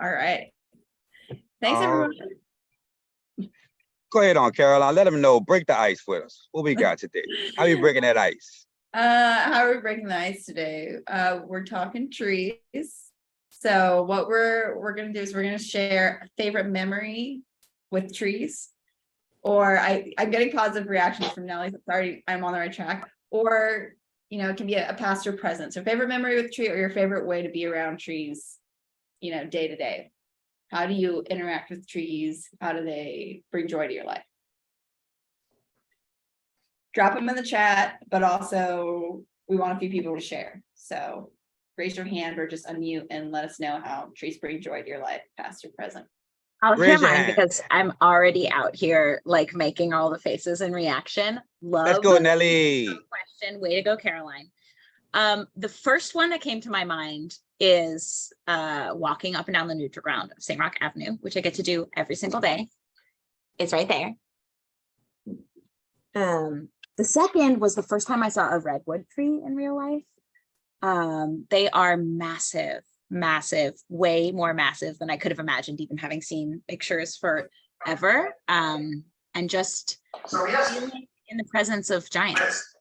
All right. Thanks, everyone. Go ahead on, Caroline. Let them know. Break the ice with us. What we got today? How are you breaking that ice? How are we breaking the ice today? We're talking trees. So what we're gonna do is we're gonna share a favorite memory with trees. Or I'm getting positive reactions from Nelly. Sorry, I'm on the right track. Or it can be a past or present. So favorite memory with tree, or your favorite way to be around trees, day to day. How do you interact with trees? How do they bring joy to your life? Drop them in the chat, but also we want a few people to share. So raise your hand or just unmute and let us know how trees bring joy to your life, past or present. I'll share mine because I'm already out here like making all the faces in reaction. Let's go, Nelly. Question. Way to go, Caroline. The first one that came to my mind is walking up and down the neutral ground of St. Roch Avenue, which I get to do every single day. It's right there. The second was the first time I saw a redwood tree in real life. They are massive, way more massive than I could have imagined, even having seen pictures forever. And just feeling in the presence of giants.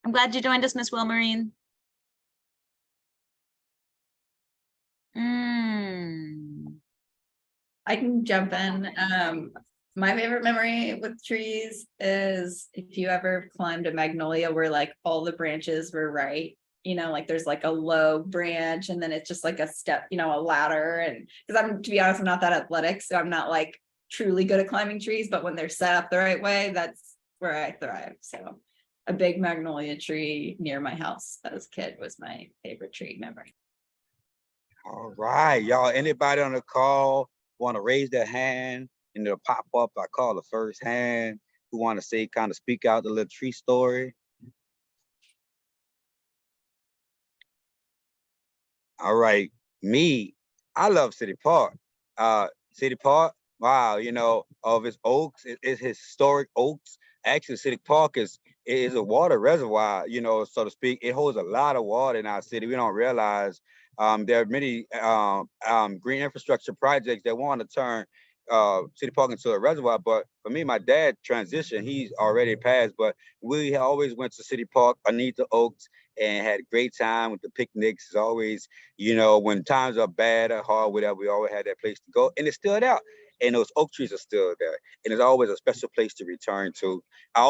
I'm glad you joined us, Miss Wilmarine. I can jump in. My favorite memory with trees is if you ever climbed a magnolia where like all the branches were right, like there's like a low branch and then it's just like a step, a ladder. And because to be honest, I'm not that athletic, so I'm not like truly good at climbing trees, but when they're set up the right way, that's where I thrive. So a big magnolia tree near my house as a kid was my favorite tree memory. All right, y'all. Anybody on the call want to raise their hand and it'll pop up? I call the first hand. Who want to say, kind of speak out the little tree story? All right, I love City Park. City Park, wow, of its oaks, it's historic oaks. Actually, City Park is a water reservoir, so to speak. It holds a lot of water in our city. We don't realize there are many green infrastructure projects that want to turn City Park into a reservoir. But for me, my dad transitioned. He's already passed, but we always went to City Park underneath the oaks and had a great time with the picnics. It's always, when times are bad or hard, whatever, we always had that place to go. And it's still there. And those oak trees are still there. And it's always a special place to return to. I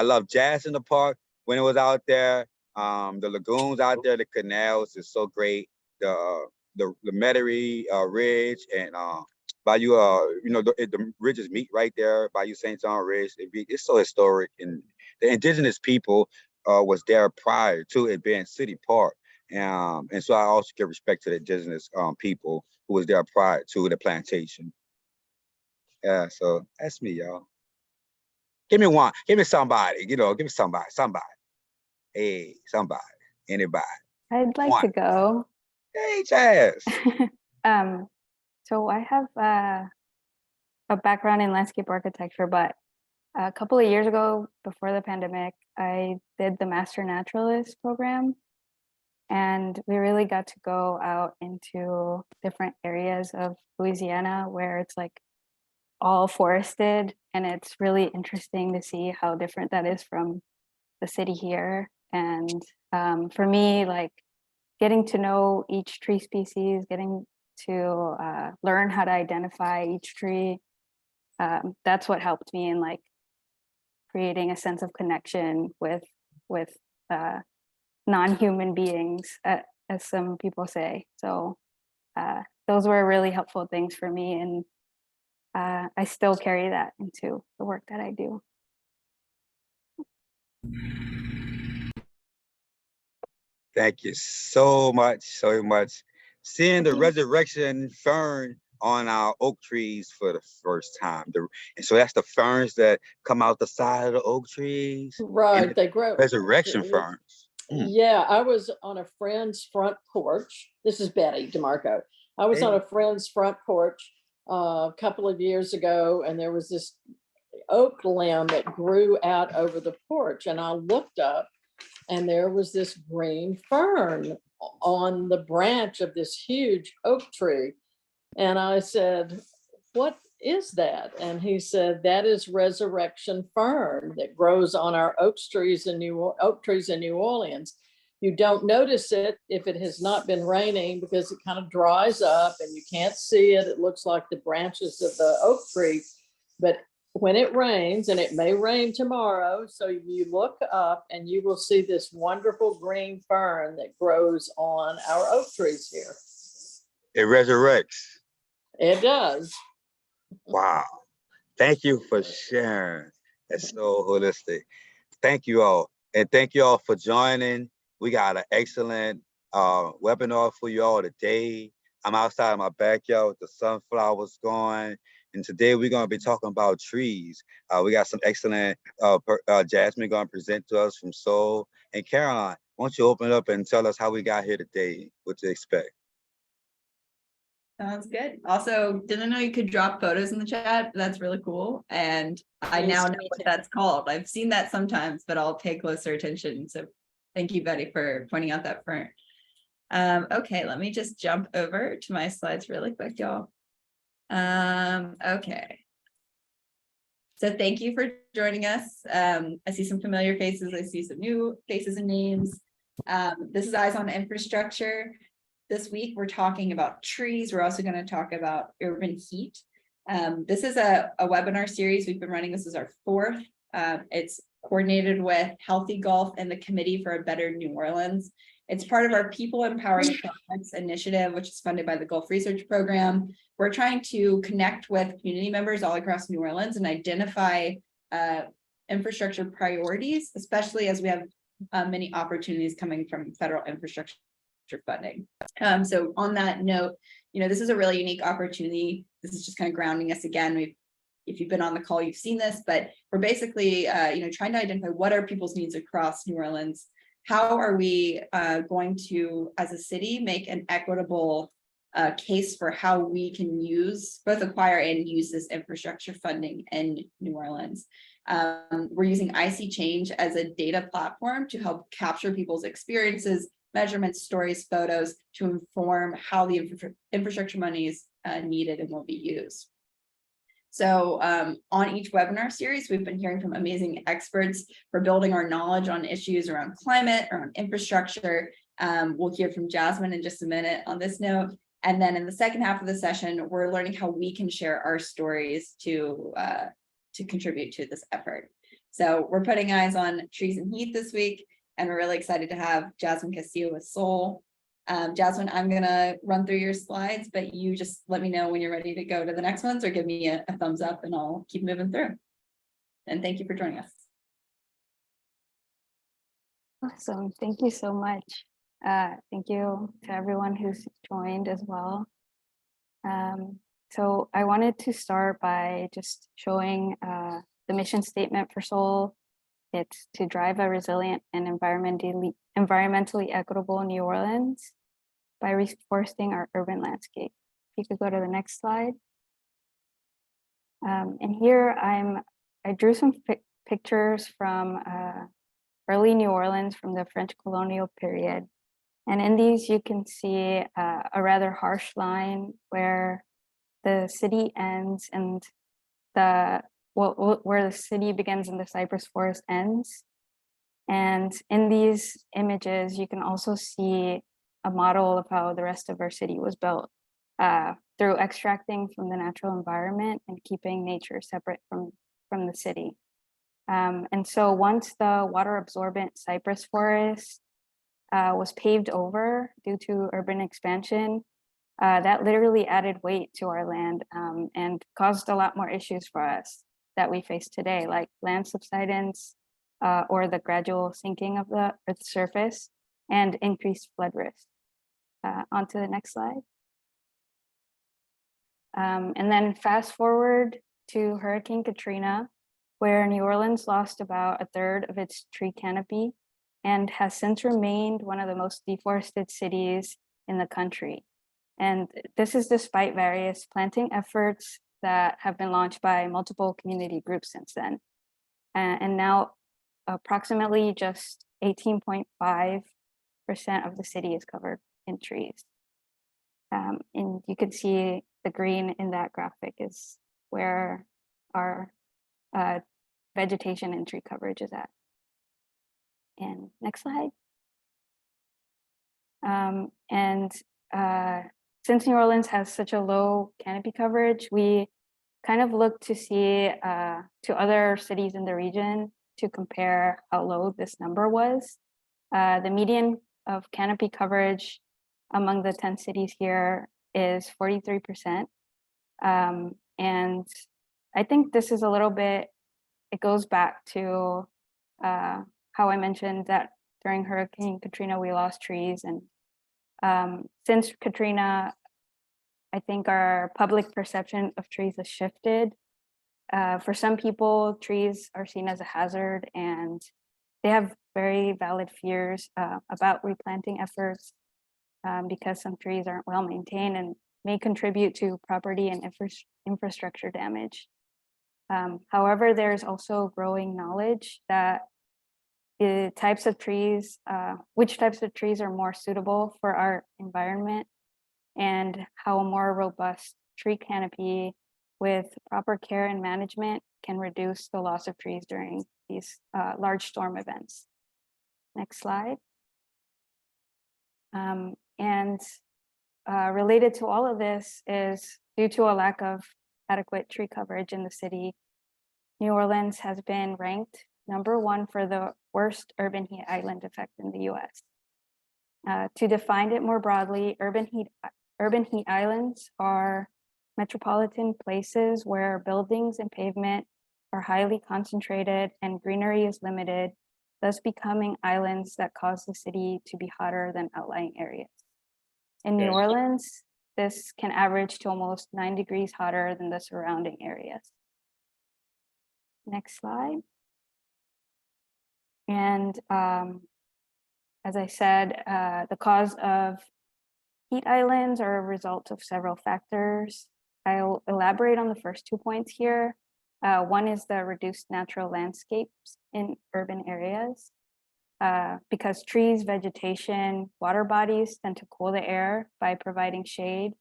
love Jazmin in the park when it was out there. The lagoons out there, the canals is so great. The Metairie Ridge and Bayou, the ridges meet right there, Bayou St. John Ridge. It's so historic. And the indigenous people was there prior to it being City Park. And so I also give respect to the indigenous people who was there prior to the plantation. Yeah, so that's me, y'all. Give me one. Give me somebody. Give me somebody. Hey, somebody. Anybody. I'd like to go. Hey, Jazz. So I have a background in landscape architecture, but a couple of years ago, before the pandemic, I did the Master Naturalist program. And we really got to go out into different areas of Louisiana where it's like all forested, and it's really interesting to see how different that is from the city here. And for me, like getting to know each tree species, getting to learn how to identify each tree, that's what helped me in like creating a sense of connection with non-human beings, as some people say. So those were really helpful things for me, and I still carry that into the work that I do. Thank you so much, so much. Seeing the resurrection fern on our oak trees for the first time. And so that's the ferns that come out the side of the oak trees. Right, they grow. Resurrection ferns. Yeah, I was on a friend's front porch. This is Betty DeMarco. I was on a friend's front porch a couple of years ago, and there was this oak limb that grew out over the porch, and I looked up and there was this green fern on the branch of this huge oak tree. And I said, "What is that?" And he said, "That is resurrection fern that grows on our oak trees in New Orleans. You don't notice it if it has not been raining because it kind of dries up and you can't see it. It looks like the branches of the oak tree. But when it rains, and it may rain tomorrow, so you look up and you will see this wonderful green fern that grows on our oak trees here. It resurrects. It does." Wow. Thank you for sharing. That's so holistic. Thank you all. And thank you all for joining. We got an excellent webinar for you all today. I'm outside my backyard with the sunflowers going. And today we're going to be talking about trees. We got some excellent Jazmin going to present to us from Seoul. And Caroline, why don't you open up and tell us how we got here today, what to expect. Sounds good. Also, didn't know you could drop photos in the chat. That's really cool. And I Nice now to know meet what you. that's called. I've seen that sometimes, but I'll pay closer attention. So thank you, Betty, for pointing out that fern. Okay, let me just jump over to my slides really quick, y'all. Okay. So thank you for joining us. I see some familiar faces. I see some new faces and names. This is Eyes on Infrastructure. This week, we're talking about trees. We're also going to talk about urban heat. This is a webinar series we've been running. This is our fourth. It's coordinated with Healthy Golf and the Committee for a Better New Orleans. It's part of our People Empowering Projects initiative, which is funded by the Gulf Research Program. We're trying to connect with community members all across New Orleans and identify infrastructure priorities, especially as we have many opportunities coming from federal infrastructure funding. So on that note, this is a really unique opportunity. This is just kind of grounding us again. If you've been on the call, you've seen this, but we're basically, trying to identify what are people's needs across New Orleans. How are we going to, as a city, make an equitable case for how we can both acquire and use this infrastructure funding in New Orleans? We're using ISeeChange as a data platform to help capture people's experiences, measurements, stories, photos to inform how the infrastructure money is needed and will be used. So on each webinar series, we've been hearing from amazing experts for building our knowledge on issues around climate, around infrastructure. We'll hear from Jazmin in just a minute on this note. And then in the second half of the session, we're learning how we can share our stories to contribute to this effort. So we're putting eyes on trees and heat this week, and we're really excited to have Jazmin Castillo with Seoul. Jazmin, I'm gonna run through your slides, but you just let me know when you're ready to go to the next ones, or give me a thumbs up and I'll keep moving through. And thank you for joining us. Awesome. Thank you so much. Thank you to everyone who's joined as well. So I wanted to start by just showing the mission statement for Seoul. It's to drive a resilient and environmentally equitable New Orleans by reforesting our urban landscape. If you could go to the next slide. And here I drew some pictures from early New Orleans from the French colonial period. And in these, you can see a rather harsh line where the city ends and where the city begins and the cypress forest ends. And in these images, you can also see a model of how the rest of our city was built through extracting from the natural environment and keeping nature separate from the city. And so once the water absorbent cypress forest was paved over due to urban expansion, that literally added weight to our land and caused a lot more issues for us that we face today, like land subsidence or the gradual sinking of the Earth's surface and increased flood risk. On to the next slide. And then fast forward to Hurricane Katrina, where New Orleans lost about a third of its tree canopy and has since remained one of the most deforested cities in the country. And this is despite various planting efforts that have been launched by multiple community groups since then. And now approximately just 18.5% of the city is covered in trees. And you can see the green in that graphic is where our vegetation and tree coverage is at. And next slide. Since New Orleans has such a low canopy coverage, we kind of look to see to other cities in the region to compare how low this number was. The median of canopy coverage among the 10 cities here is 43%. And I think this is a little bit, it goes back to how I mentioned that during Hurricane Katrina, we lost trees. And since Katrina, I think our public perception of trees has shifted. For some people, trees are seen as a hazard, and they have very valid fears about replanting efforts because some trees aren't well maintained and may contribute to property and infrastructure damage. However, there's also growing knowledge that the types of trees, which types of trees are more suitable for our environment, and how a more robust tree canopy with proper care and management can reduce the loss of trees during these large storm events. Next slide. Related to all of this is due to a lack of adequate tree coverage in the city, New Orleans has been ranked #1 for the worst urban heat island effect in the US. To define it more broadly, urban heat islands are metropolitan places where buildings and pavement are highly concentrated and greenery is limited, thus becoming islands that cause the city to be hotter than outlying areas. In New Orleans, this can average to almost 9 degrees hotter than the surrounding areas. Next slide. And as I said, the cause of heat islands are a result of several factors. I'll elaborate on the first 2 points here. One is the reduced natural landscapes in urban areas. Because trees, vegetation, water bodies tend to cool the air by providing shade,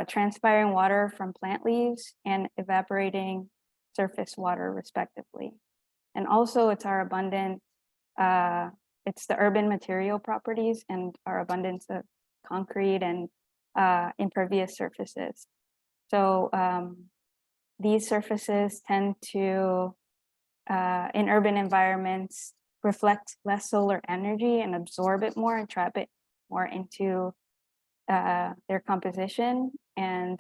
transpiring water from plant leaves, and evaporating surface water respectively. And also it's our abundant, it's the urban material properties and our abundance of concrete and impervious surfaces. So these surfaces tend to, in urban environments, reflect less solar energy and absorb it more and trap it more into their composition. And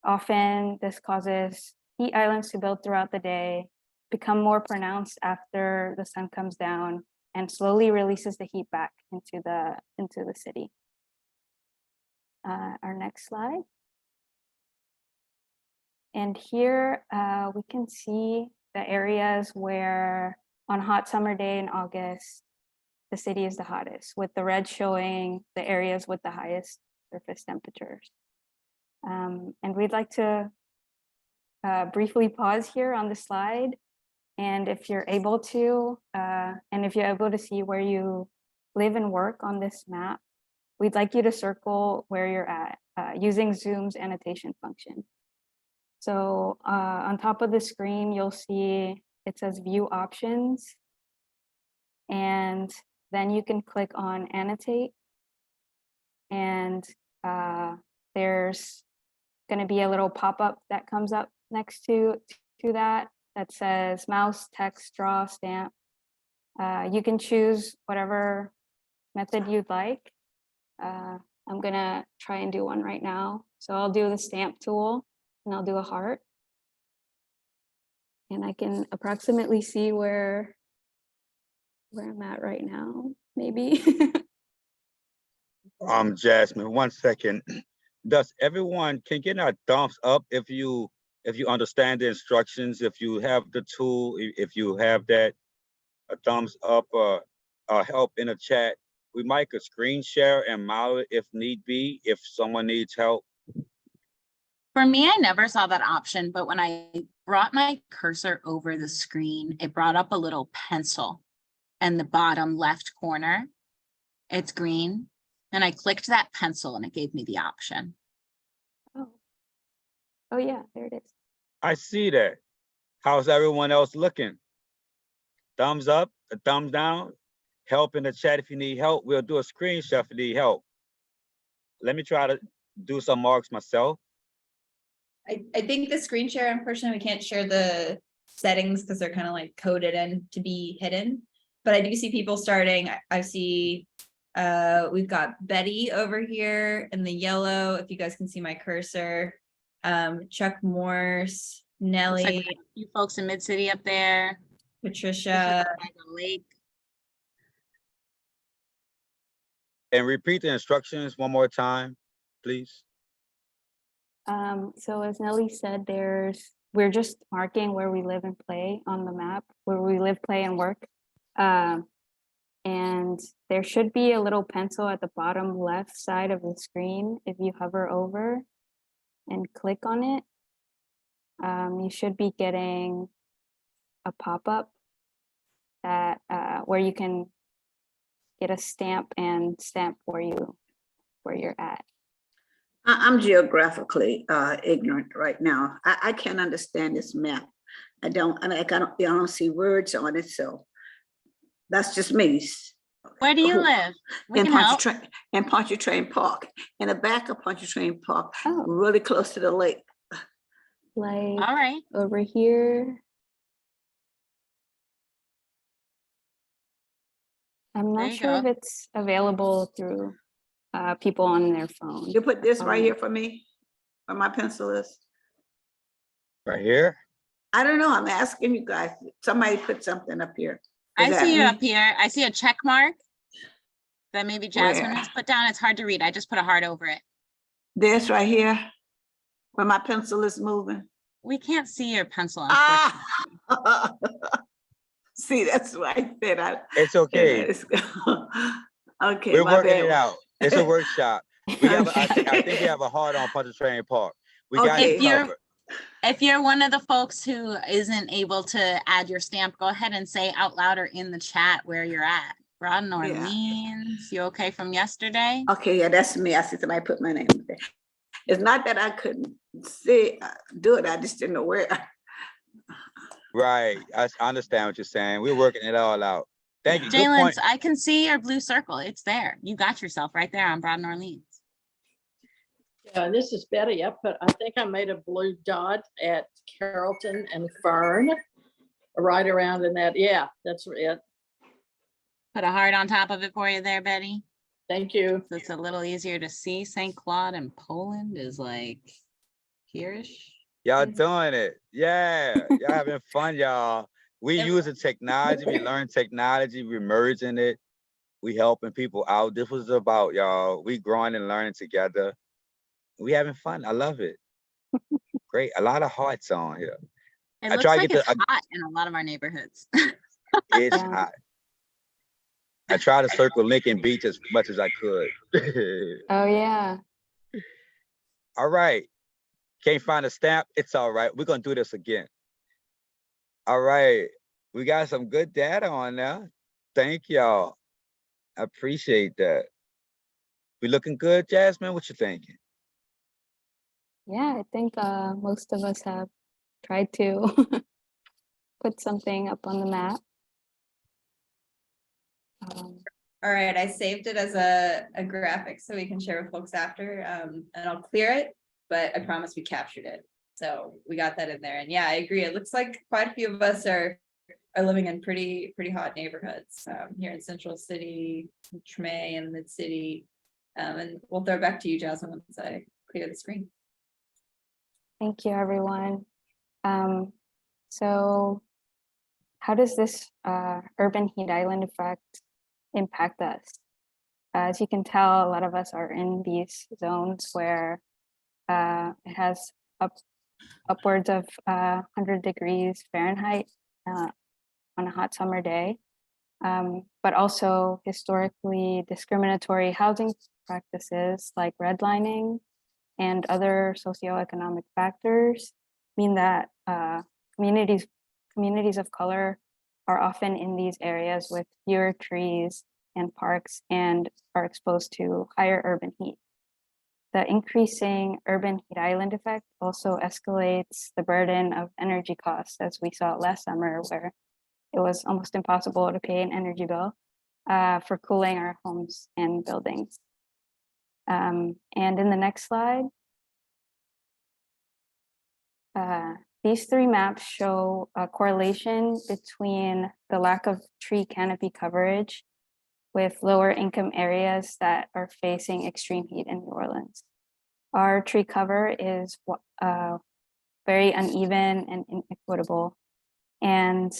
often this causes heat islands to build throughout the day, become more pronounced after the sun comes down, and slowly releases the heat back into the city. Our next slide. And here we can see the areas where on a hot summer day in August, the city is the hottest, with the red showing the areas with the highest surface temperatures. And we'd like to briefly pause here on the slide. And if you're able to, see where you live and work on this map, we'd like you to circle where you're at using Zoom's annotation function. So on top of the screen, you'll see it says view options. And then you can click on annotate. And there's going to be a little pop-up that comes up next to that says mouse, text, draw, stamp. You can choose whatever method you'd like. I'm going to try and do one right now. So I'll do the stamp tool and I'll do a heart. And I can approximately see where I'm at right now, maybe. Jazmin, 1 second. Does everyone can get a thumbs up if you understand the instructions, if you have the tool, if you have that, a thumbs up, help in the chat. We might could screen share and model it if need be, if someone needs help. For me, I never saw that option, but when I brought my cursor over the screen, it brought up a little pencil in the bottom left corner. It's green. And I clicked that pencil and it gave me the option. Oh. Oh yeah, there it is. I see that. How's everyone else looking? Thumbs up, a thumbs down, help in the chat if you need help. We'll do a screen share if you need help. Let me try to do some marks myself. I think the screen share, unfortunately, we can't share the settings because they're kind of like coded in to be hidden. But I do see people starting. I see we've got Betty over here in the yellow. If you guys can see my cursor, Chuck Morse, Looks Nelly, like a few folks in Mid-City up there. Patricia. By the lake. And repeat the instructions one more time, please. So as Nelly said, we're just marking where we live and play on the map, where we live, play, and work. And there should be a little pencil at the bottom left side of the screen. If you hover over and click on it, you should be getting a pop-up that where you can get a stamp and stamp where you're at. I'm geographically ignorant right now. I can't understand this map. I don't see words on it, so that's just me. Where do you live? We In can help. Pontchartrain Park, in the back of Pontchartrain Park, Oh. really close to the lake. Like All right. over here. I'm There not you sure if go. it's available through people on their phone. You put this right here for me, where my pencil is. Right here. I don't know, I'm asking you guys. Somebody put something up here. I Is that see you me? up here. I see a check mark that maybe Jazmin Where? has put down. It's hard to read. I just put a heart over it. This right here, where my pencil is moving. We can't see your pencil, unfortunately. Ah! See, that's why I said It's okay. Okay, We're my working bad. it out. It's a workshop. We have, I think Okay. we have a heart on Pontchartrain Park. We got Okay. it covered. If you're one of the folks who isn't able to add your stamp, go ahead and say out loud or in the chat where you're at. Broad and Orleans, you okay from yesterday? Okay, yeah, that's me. I see somebody put my name there. It's not that I couldn't see, do it, I just didn't know where. Right. I understand what you're saying. We're working it all out. Thank you. Good Jalen, point. I can see your blue circle. It's there. You got yourself right there on Broad and Orleans. Yeah, and this is Betty. I think I made a blue dot at Carrollton and Fern, right around in that. Yeah, that's it. Put a heart on top of it for you there, Betty. Thank you. So it's a little easier to see. St. Claude and Poland is like here-ish. Y'all doing it. Yeah. Y'all having fun, y'all. We Yep. using technology. We learn technology. We're merging it. We helping people out. This was about, y'all. We growing and learning together. We having fun. I love it. Great. A lot of hearts on here. It I looks try to like get it's hot in a lot of our neighborhoods. It's Yeah. hot. I try to circle Lincoln Beach as much as I could. Oh yeah. All right. Can't find a stamp? It's all right. We're gonna do this again. All right. We got some good data on there. Thank y'all. I appreciate that. We looking good, Jazmin? What you thinking? Yeah, I think most of us have tried to put something up on the map. All right, I saved it as a graphic so we can share with folks after, and I'll clear it, but I promise we captured it. So we got that in there. And yeah, I agree. It looks like quite a few of us are living in pretty hot neighborhoods here in Central City, Treme and Mid-City. And we'll throw it back to you, Jazmin, once I clear the screen. Thank you, everyone. So how does this urban heat island effect impact us? As you can tell, a lot of us are in these zones where it has upwards of 100 degrees Fahrenheit on a hot summer day. but also historically discriminatory housing practices like redlining and other socioeconomic factors mean that communities of color are often in these areas with fewer trees and parks and are exposed to higher urban heat. The increasing urban heat island effect also escalates the burden of energy costs, as we saw last summer, where it was almost impossible to pay an energy bill for cooling our homes and buildings. And in the next slide, these three maps show a correlation between the lack of tree canopy coverage with lower income areas that are facing extreme heat in New Orleans. Our tree cover is very uneven and inequitable, and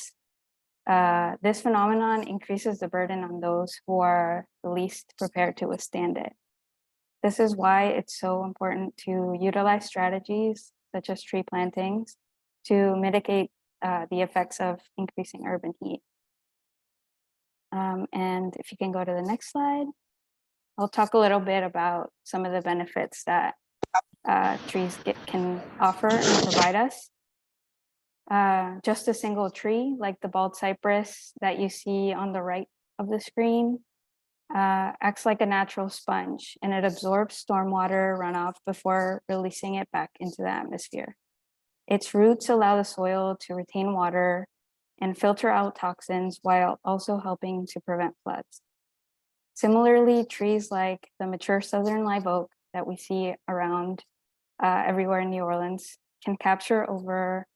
this phenomenon increases the burden on those who are the least prepared to withstand it. This is why it's so important to utilize strategies such as tree plantings to mitigate the effects of increasing urban heat. And if you can go to the next slide, I'll talk a little bit about some of the benefits that trees can offer and provide us. Just a single tree, like the bald cypress that you see on the right of the screen, acts like a natural sponge, and it absorbs stormwater runoff before releasing it back into the atmosphere. Its roots allow the soil to retain water and filter out toxins while also helping to prevent floods. Similarly, trees like the mature southern live oak that we see around everywhere in New Orleans can capture over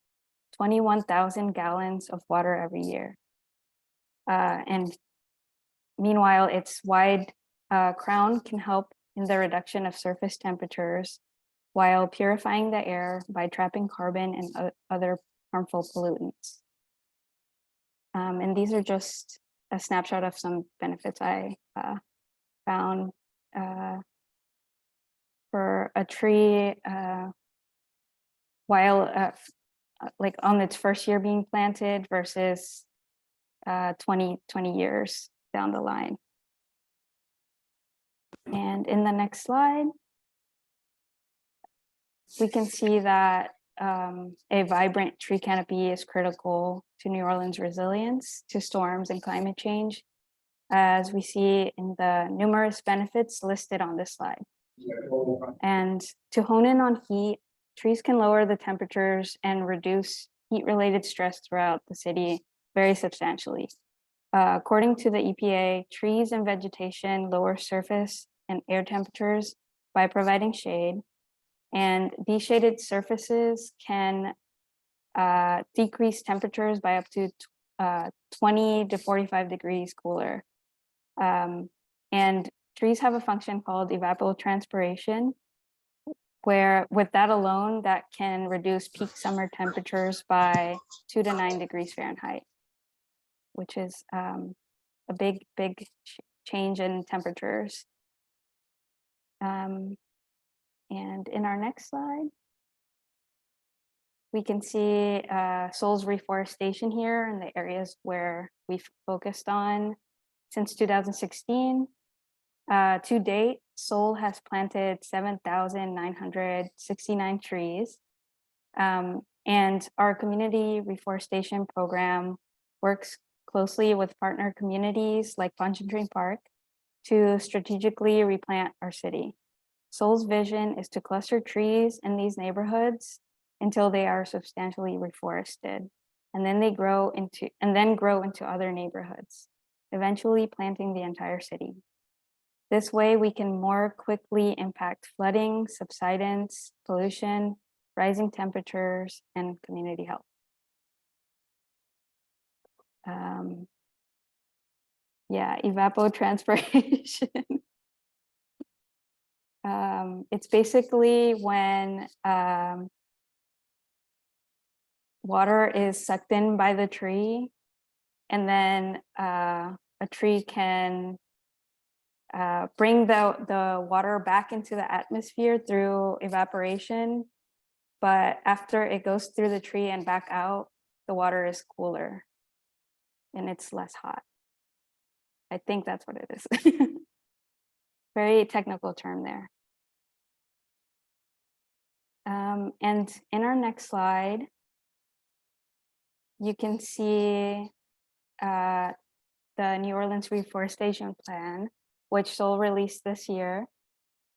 21,000 gallons of water every year. And meanwhile, its wide crown can help in the reduction of surface temperatures while purifying the air by trapping carbon and other harmful pollutants. And these are just a snapshot of some benefits I found for a tree while like on its first year being planted versus 20 years down the line. And in the next slide, we can see that a vibrant tree canopy is critical to New Orleans' resilience to storms and climate change, as we see in the numerous benefits listed on this slide. And to hone in on heat, trees can lower the temperatures and reduce heat-related stress throughout the city very substantially. According to the EPA, trees and vegetation lower surface and air temperatures by providing shade, and these shaded surfaces can decrease temperatures by up to 20 to 45 degrees cooler. And trees have a function called evapotranspiration, where with that alone, that can reduce peak summer temperatures by 2 to 9 degrees Fahrenheit, which is a big change in temperatures. And in our next slide, we can see Seoul's reforestation here in the areas where we've focused on since 2016. To date, Seoul has planted 7,969 trees. And our community reforestation program works closely with partner communities like Pontchartrain Park to strategically replant our city. Seoul's vision is to cluster trees in these neighborhoods until they are substantially reforested, and then grow into other neighborhoods, eventually planting the entire city. This way, we can more quickly impact flooding, subsidence, pollution, rising temperatures, and community health. Yeah, evapotranspiration. It's basically when water is sucked in by the tree, and then a tree can bring the water back into the atmosphere through evaporation. But after it goes through the tree and back out, the water is cooler and it's less hot. I think that's what it is. Very technical term there. And in our next slide, you can see the New Orleans Reforestation Plan, which Seoul released this year.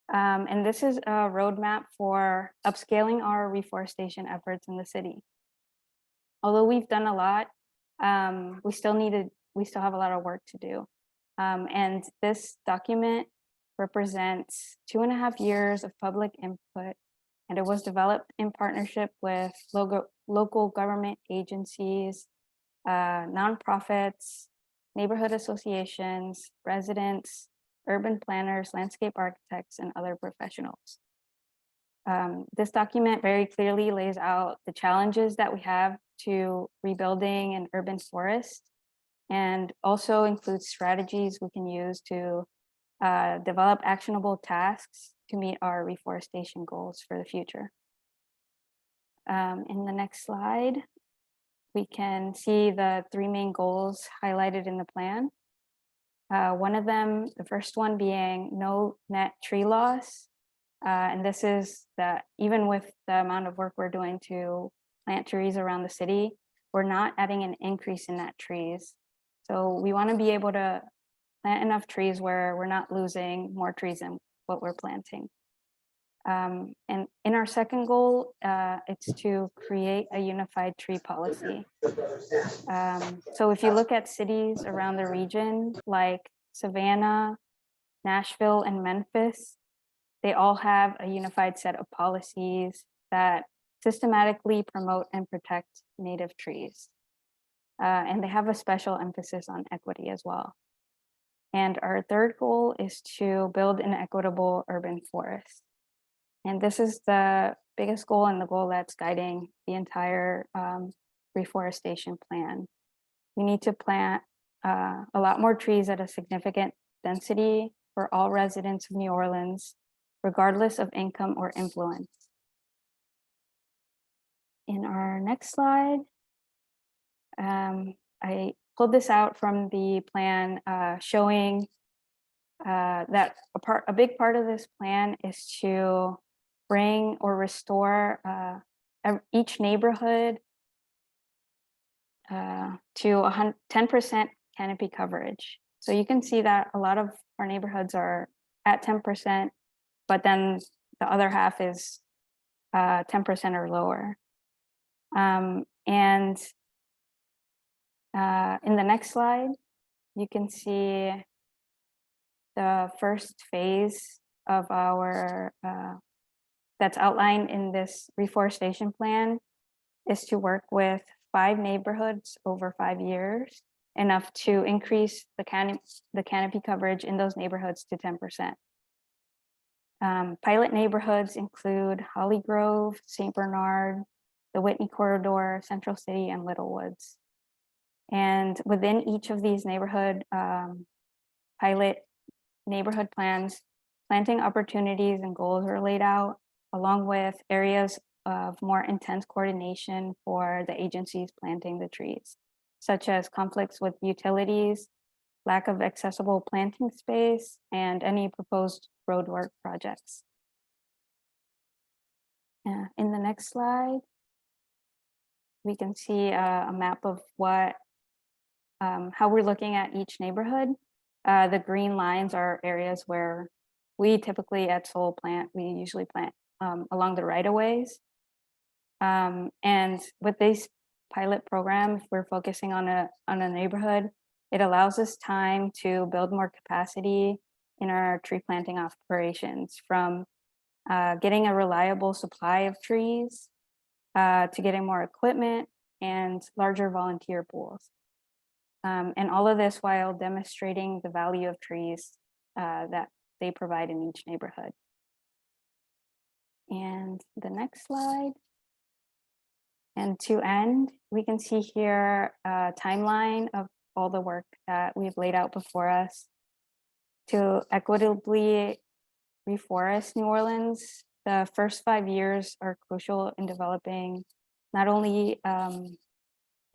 And this is a roadmap for upscaling our reforestation efforts in the city. Although we've done a lot, we still have a lot of work to do. And this document represents 2.5 years of public input, and it was developed in partnership with local government agencies, nonprofits, neighborhood associations, residents, urban planners, landscape architects, and other professionals. This document very clearly lays out the challenges that we have to rebuilding an urban forest, and also includes strategies we can use to develop actionable tasks to meet our reforestation goals for the future. In the next slide, we can see the 3 main goals highlighted in the plan. One of them, the first one being no net tree loss. And this is that even with the amount of work we're doing to plant trees around the city, we're not adding an increase in net trees. So we want to be able to plant enough trees where we're not losing more trees than what we're planting. And in our second goal, it's to create a unified tree policy. So if you look at cities around the region, like Savannah, Nashville, and Memphis, they all have a unified set of policies that systematically promote and protect native trees. And they have a special emphasis on equity as well. And our third goal is to build an equitable urban forest. And this is the biggest goal and the goal that's guiding the entire reforestation plan. We need to plant a lot more trees at a significant density for all residents of New Orleans, regardless of income or influence. In our next slide, I pulled this out from the plan showing that a big part of this plan is to bring or restore each neighborhood to 10% canopy coverage. So you can see that a lot of our neighborhoods are at 10%, but then the other half is 10% or lower. And in the next slide, you can see the first phase of our that's outlined in this reforestation plan is to work with 5 neighborhoods over 5 years, enough to increase the canopy coverage in those neighborhoods to 10%. Pilot neighborhoods include Holly Grove, St. Bernard, the Whitney Corridor, Central City, and Little Woods. And within each of these neighborhood pilot neighborhood plans, planting opportunities and goals are laid out, along with areas of more intense coordination for the agencies planting the trees, such as conflicts with utilities, lack of accessible planting space, and any proposed roadwork projects. In the next slide, we can see a map of how we're looking at each neighborhood. The green lines are areas where we typically at Seoul we usually plant along the right-of-ways. And with this pilot program, if we're focusing on a neighborhood, it allows us time to build more capacity in our tree planting operations, from getting a reliable supply of trees to getting more equipment and larger volunteer pools. And all of this while demonstrating the value of trees that they provide in each neighborhood. And the next slide. And to end, we can see here a timeline of all the work that we've laid out before us to equitably reforest New Orleans. The first 5 years are crucial in developing not only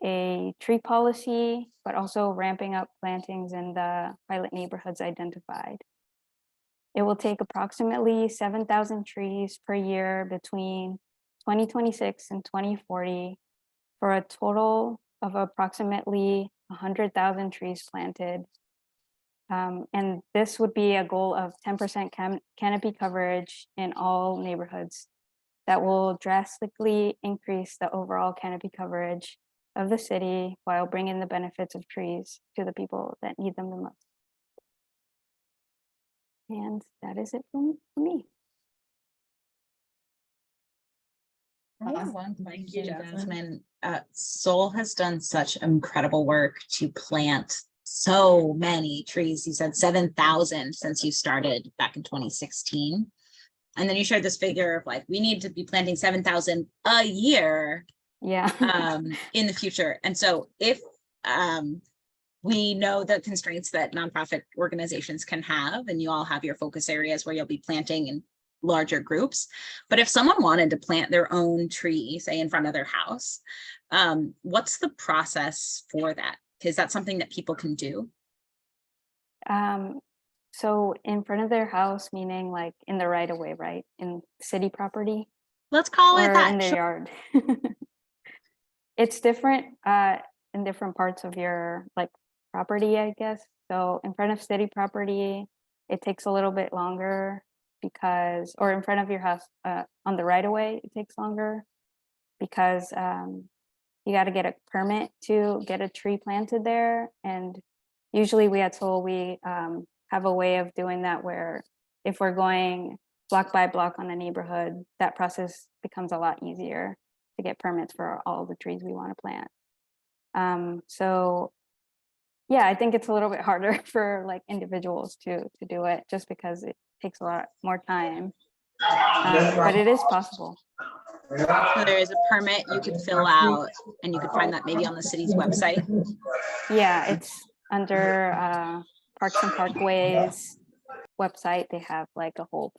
a tree policy, but also ramping up plantings in the pilot neighborhoods identified. It will take approximately 7,000 trees per year between 2026 and 2040 for a total of approximately 100,000 trees planted. And this would be a goal of 10% canopy coverage in all neighborhoods that will drastically increase the overall canopy coverage of the city while bringing the benefits of trees to the people that need them the most. And that is it for me. Awesome. Thank you, Jazmin. Seoul has done such incredible work to plant so many trees. You said 7,000 since you started back in 2016. And then you shared this figure of like, we need to be planting 7,000 a year Yeah. in the future. And so if we know the constraints that nonprofit organizations can have, and you all have your focus areas where you'll be planting in larger groups. But if someone wanted to plant their own tree, say in front of their house, what's the process for that? Is that something that people can do? So in front of their house, meaning like in the right of way, right? In city property? Let's call it Or that. in their yard. It's different in different parts of your like property, I guess. So in front of city property, it takes a little bit longer because, or in front of your house on the right of way, it takes longer because you got to get a permit to get a tree planted there. And usually we at Seoul, we have a way of doing that where if we're going block by block on a neighborhood, that process becomes a lot easier to get permits for all the trees we want to plant. So yeah, I think it's a little bit harder for like individuals to do it just because it takes a lot more time, but it is possible. So there is a permit you could fill out, and you could find that maybe on the city's website. Yeah, it's under Parks and Parkways website. They have like a whole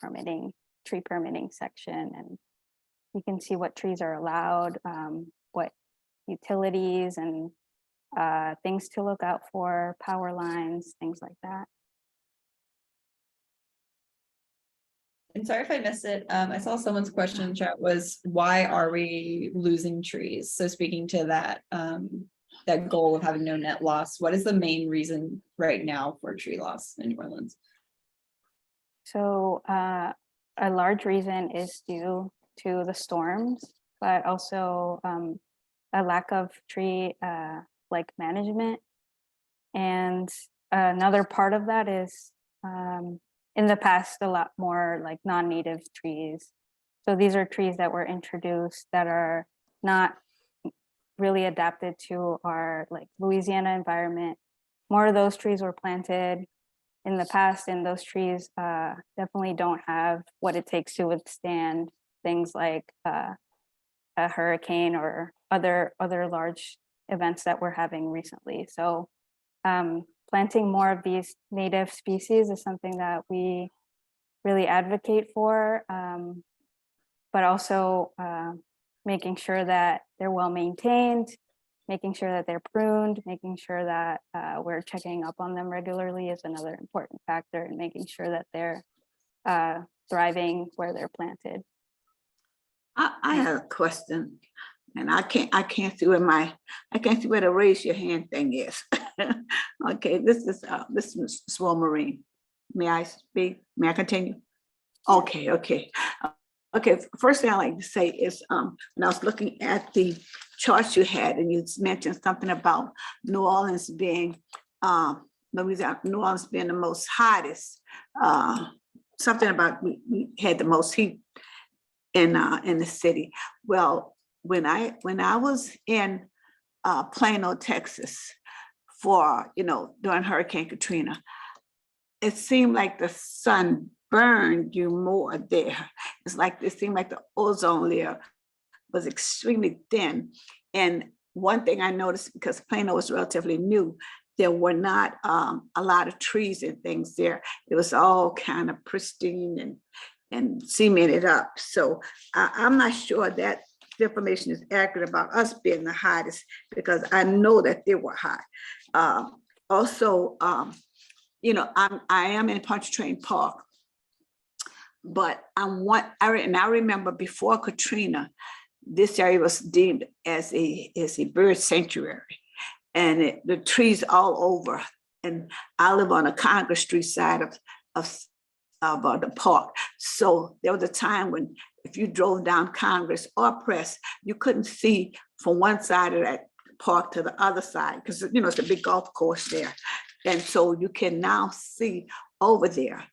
tree permitting section, and you can see what trees are allowed, what utilities and things to look out for, power lines, things like that. And sorry if I missed it. I saw someone's question in chat was, why are we losing trees? So speaking to that, that goal of having no net loss, what is the main reason right now for tree loss in New Orleans? So a large reason is due to the storms, but also a lack of tree like management. And another part of that is in the past, a lot more like non-native trees. So these are trees that were introduced that are not really adapted to our like Louisiana environment. More of those trees were planted in the past, and those trees definitely don't have what it takes to withstand things like a hurricane or other large events that we're having recently. So planting more of these native species is something that we really advocate for, but also making sure that they're well maintained, making sure that they're pruned, making sure that we're checking up on them regularly is another important factor in making sure that they're thriving where they're planted. I have a question, and I can't see where the raise your hand thing is. Okay, this is Swell Marine. May I speak? May I continue? Okay. First thing I like to say is when I was looking at the charts you had, and you mentioned something about New Orleans being the most hottest. Something about we had the most heat in the city. Well, when I was in Plano, Texas, for during Hurricane Katrina, it seemed like the sun burned you more there. It's like it seemed like the ozone layer was extremely thin. And one thing I noticed, because Plano was relatively new, there were not a lot of trees and things there. It was all kind of pristine and cemented up. So I'm not sure that information is accurate about us being the hottest, because I know that they were hot. Also, you know, I am in Pontchartrain Park, but I remember before Katrina, this area was deemed as a bird sanctuary, and the trees all over. And I live on the Congress Street side of the park. So there was a time when if you drove down Congress or Press, you couldn't see from one side of that park to the other side, because you know it's a big golf course there. And so you can now see over there.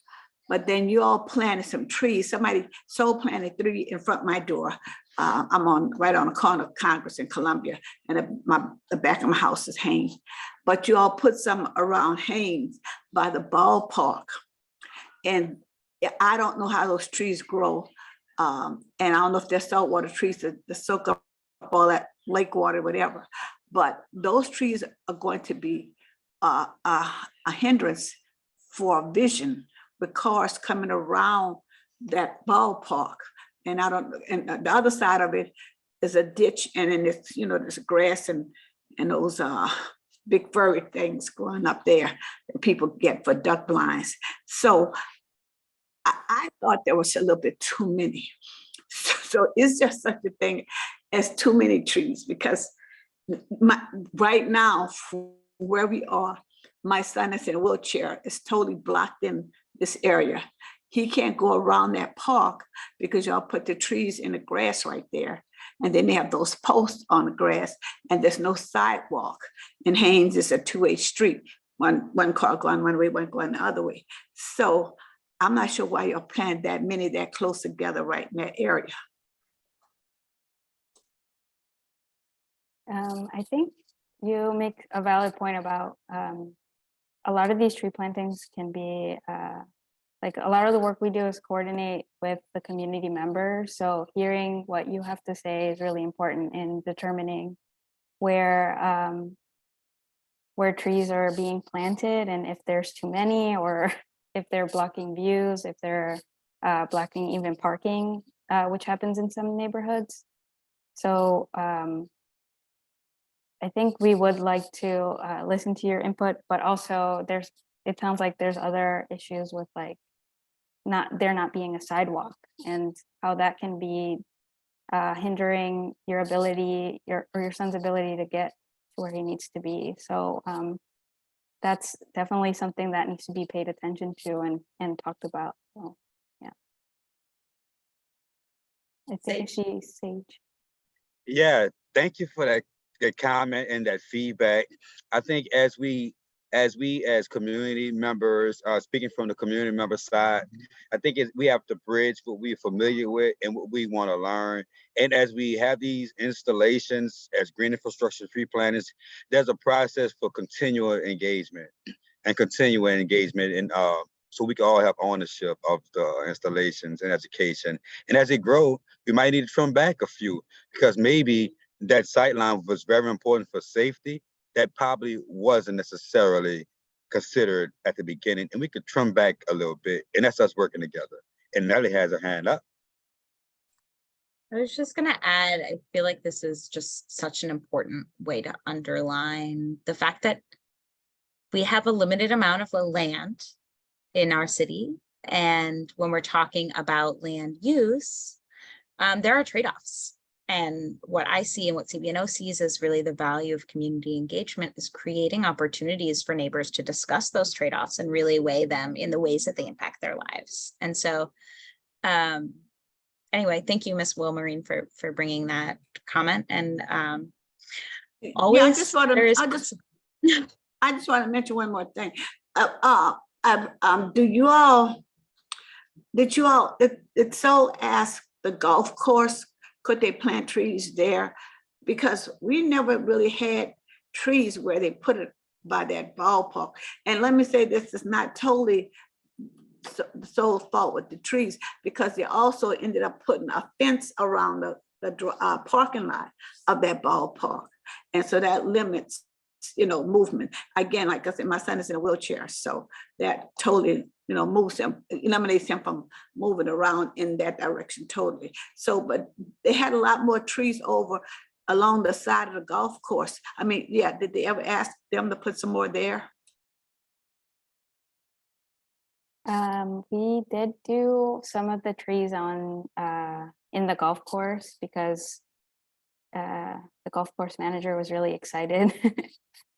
But then you all planted some trees. Somebody planted 3 in front of my door. I'm right on the corner of Congress and Columbia, and the back of my house is Haynes. But you all put some around Haynes by the ballpark. And I don't know how those trees grow. And I don't know if they're saltwater trees that soak up all that lake water, whatever. But those trees are going to be a hindrance for vision with cars coming around that ballpark. And and the other side of it is a ditch, and then it's, you know, there's grass and those big furry things growing up there that people get for duck blinds. So I thought there was a little bit too many. So is there such a thing as too many trees? Because right now, where we are, my son is in a wheelchair, is totally blocked in this area. He can't go around that park because y'all put the trees in the grass right there. And then they have those posts on the grass, and there's no sidewalk. And Haynes is a 2-way street. One car going one way, one going the other way. So I'm not sure why you're planting that many that close together right in that area. I think you make a valid point about a lot of these tree plantings can be like a lot of the work we do is coordinate with the community members. So hearing what you have to say is really important in determining where trees are being planted, and if there's too many, or if they're blocking views, if they're blocking even parking, which happens in some neighborhoods. So I think we would like to listen to your input, but also it sounds like there's other issues with like there not being a sidewalk, and how that can be hindering your ability, or your son's ability to get to where he needs to be. So that's definitely something that needs to be paid attention to and talked about. So yeah. I think Sage. Yeah, thank you for that comment and that feedback. I think as community members, speaking from the community member side, I think we have to bridge what we're familiar with and what we want to learn. And as we have these installations as green infrastructure tree planters, there's a process for continual engagement, and so we can all have ownership of the installations and education. And as it grow, we might need to trim back a few, because maybe that sightline was very important for safety. That probably wasn't necessarily considered at the beginning, and we could trim back a little bit, and that's us working together. And Nelly has her hand up. I was just going to add, I feel like this is just such an important way to underline the fact that we have a limited amount of land in our city. And when we're talking about land use, there are trade-offs. And what I see and what CBNO sees is really the value of community engagement is creating opportunities for neighbors to discuss those trade-offs and really weigh them in the ways that they impact their lives. And so anyway, thank you, Ms. Wilmarine, for bringing that comment. And always, I just want to mention one more thing. Did you all ask the golf course, could they plant trees there? Because we never really had trees where they put it by that ballpark. And let me say, this is not totally the sole fault with the trees, because they also ended up putting a fence around the parking lot of that ballpark. And so that limits movement. Again, like I said, my son is in a wheelchair, so that totally, moves him, eliminates him from moving around in that direction totally. So, but they had a lot more trees over along the side of the golf course. I mean, yeah, did they ever ask them to put some more there? We did do some of the trees on in the golf course because the golf course manager was really excited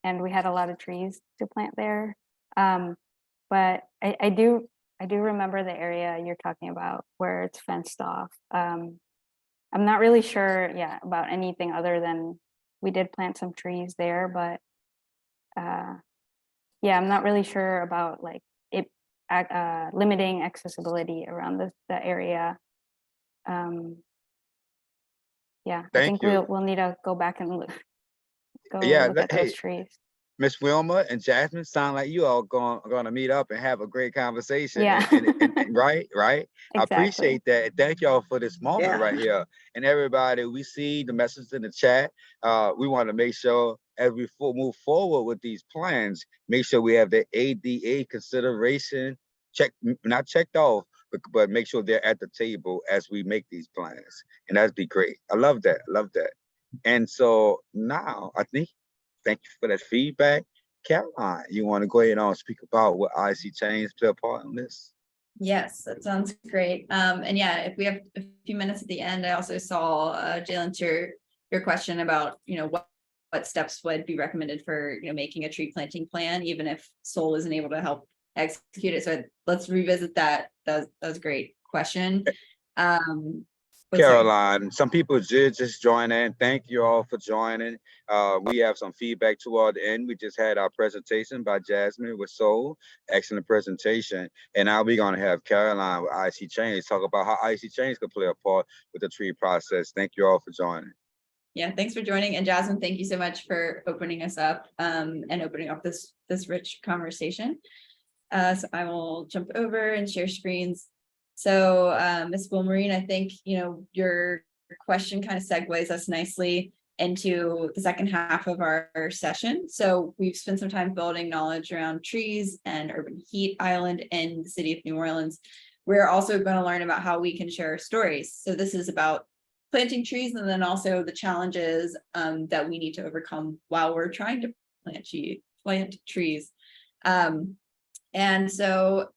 and we had a lot of trees to plant there. But I do remember the area you're talking about where it's fenced off. I'm not really sure, about anything other than we did plant some trees there, but I'm not really sure about like it limiting accessibility around the area. I think we'll need to go back and look at those trees. Miss Wilma and Jazmin, sound like you all going to meet up and have a great conversation. Yeah. and right. Exactly. I appreciate that. And thank y'all for this moment right here. And everybody, we see the message in the chat. We want to make sure as we move forward with these plans, make sure we have the ADA consideration not checked off, but make sure they're at the table as we make these plans. And that'd be great. I love that. And so now I think, thank you for that feedback. Caroline, you want to go ahead and speak about what ISeeChange play a part in this? Yes, that sounds great. And if we have a few minutes at the end, I also saw Jalen, your question about what steps would be recommended for making a tree planting plan, even if Soul isn't able to help execute it. So let's revisit that. That was a great question. Caroline, some people just join in. Thank you all for joining. We have some feedback toward the end. We just had our presentation by Jazmin with Soul. Excellent presentation. And now we're going to have Caroline with ISeeChange talk about how ISeeChange could play a part with the tree process. Thank you all for joining. Yeah, thanks for joining. And Jazmin, thank you so much for opening us up and opening up this rich conversation. So I will jump over and share screens. So Ms. Wilmarine, I think, your question kind of segues us nicely into the second half of our session. So we've spent some time building knowledge around trees and urban heat island in the city of New Orleans. We're also going to learn about how we can share our stories. So this is about planting trees and then also the challenges that we need to overcome while we're trying to plant trees. And so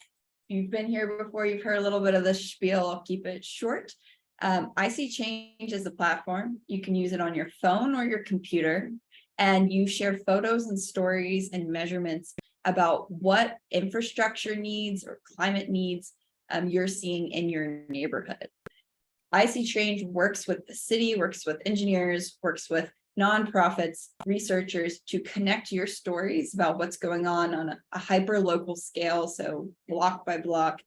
you've been here before, you've heard a little bit of the spiel. I'll keep it short. ISeeChange is a platform. You can use it on your phone or your computer, and you share photos and stories and measurements about what infrastructure needs or climate needs you're seeing in your neighborhood. ISeeChange works with the city, works with engineers, works with nonprofits, researchers to connect your stories about what's going on a hyper local scale, so block by block,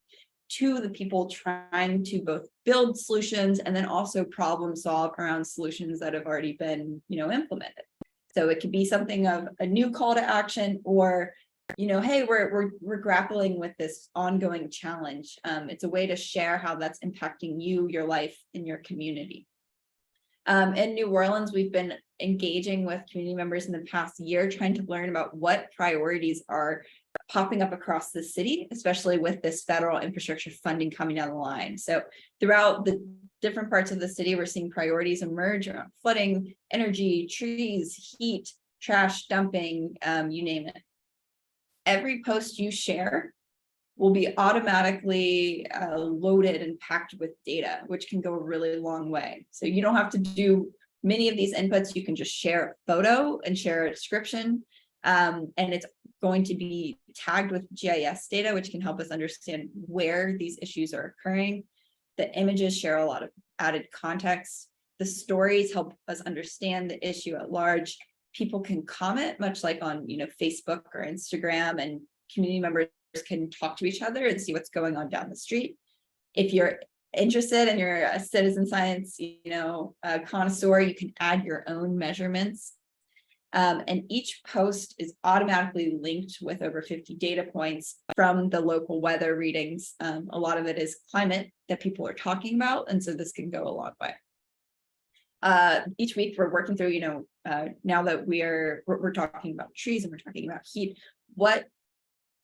to the people trying to both build solutions and then also problem solve around solutions that have already been, implemented. So it could be something of a new call to action, or, hey, we're grappling with this ongoing challenge. It's a way to share how that's impacting you, your life, and your community. In New Orleans, we've been engaging with community members in the past year, trying to learn about what priorities are popping up across the city, especially with this federal infrastructure funding coming down the line. So throughout the different parts of the city, we're seeing priorities emerge around flooding, energy, trees, heat, trash dumping, you name it. Every post you share will be automatically loaded and packed with data, which can go a really long way. So you don't have to do many of these inputs. You can just share a photo and share a description. And it's going to be tagged with GIS data, which can help us understand where these issues are occurring. The images share a lot of added context. The stories help us understand the issue at large. People can comment, much like on Facebook or Instagram, and community members can talk to each other and see what's going on down the street. If you're interested and you're a citizen science, connoisseur, you can add your own measurements. And each post is automatically linked with over 50 data points from the local weather readings. A lot of it is climate that people are talking about, and so this can go a long way. each week we're working through, now that we're talking about trees and we're talking about heat, what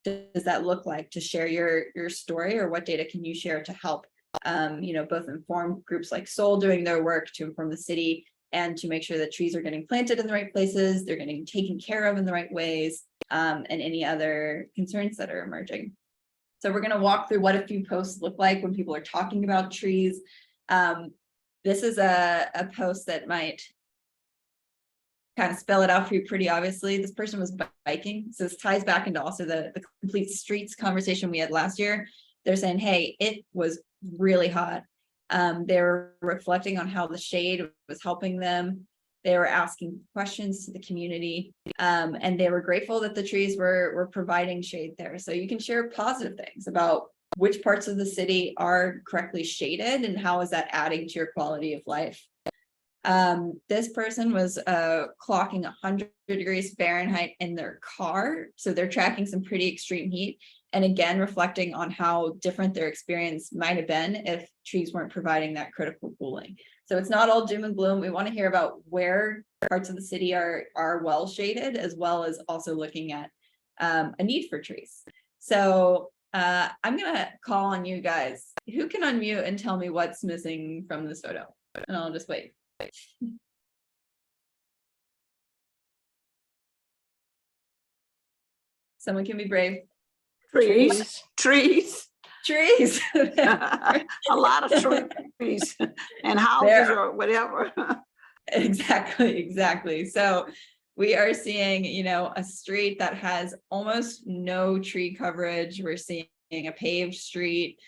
does that look like to share your story, or what data can you share to help both inform groups like Soul doing their work to inform the city, and to make sure that trees are getting planted in the right places, they're getting taken care of in the right ways, and any other concerns that are emerging. So we're going to walk through what a few posts look like when people are talking about trees. This is a post that might kind of spell it out for you pretty obviously. This person was biking. So this ties back into also the complete streets conversation we had last year. They're saying, hey, it was really hot. They were reflecting on how the shade was helping them. They were asking questions to the community, and they were grateful that the trees were providing shade there. So you can share positive things about which parts of the city are correctly shaded and how is that adding to your quality of life. This person was clocking 100 degrees Fahrenheit in their car. So they're tracking some pretty extreme heat. And again, reflecting on how different their experience might have been if trees weren't providing that critical cooling. So it's not all doom and gloom. We want to hear about where parts of the city are well shaded, as well as also looking at a need for trees. So I'm going to call on you guys. Who can unmute and tell me what's missing from this photo? And I'll just wait. Someone can be brave. Trees. A lot of trees and houses or whatever. Exactly. So we are seeing, a street that has almost no tree coverage. We're seeing a paved street.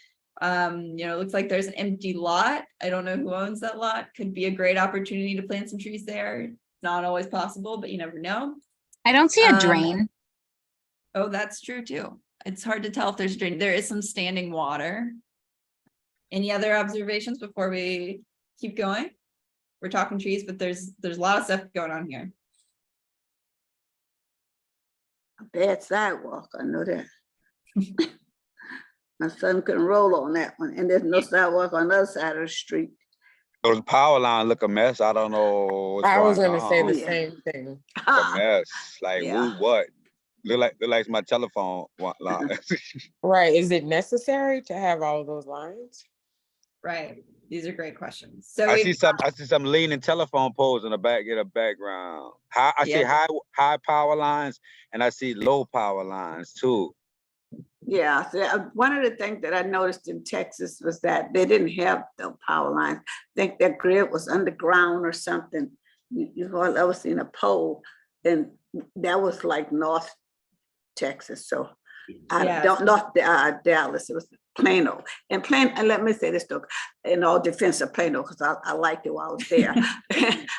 It looks like there's an empty lot. I don't know who owns that lot. Could be a great opportunity to plant some trees there. Not always possible, but you never know. I don't see a drain. Oh, that's true too. It's hard to tell if there's a drain. There is some standing water. Any other observations before we keep going? We're talking trees, but there's a lot of stuff going on here. A bad sidewalk, I know that. My son couldn't roll on that one, and there's no sidewalk on the other side of the street. Those power line look a mess. I don't know what's I was going gonna say on. the same thing. A mess. Like Yeah. who? What? Look like my telephone line. Right. Is it necessary to have all of those lines? Right. These are great questions. So I see some leaning telephone poles in the background. I see high power lines, and I see low power lines too. Yeah, so one of the things that I noticed in Texas was that they didn't have the power lines. I think their grid was underground or something. You've all ever seen a pole, and that was like North Texas. So I don't know Dallas. It was Plano. And let me say this though, in all defense of Plano, because I liked it while I was there.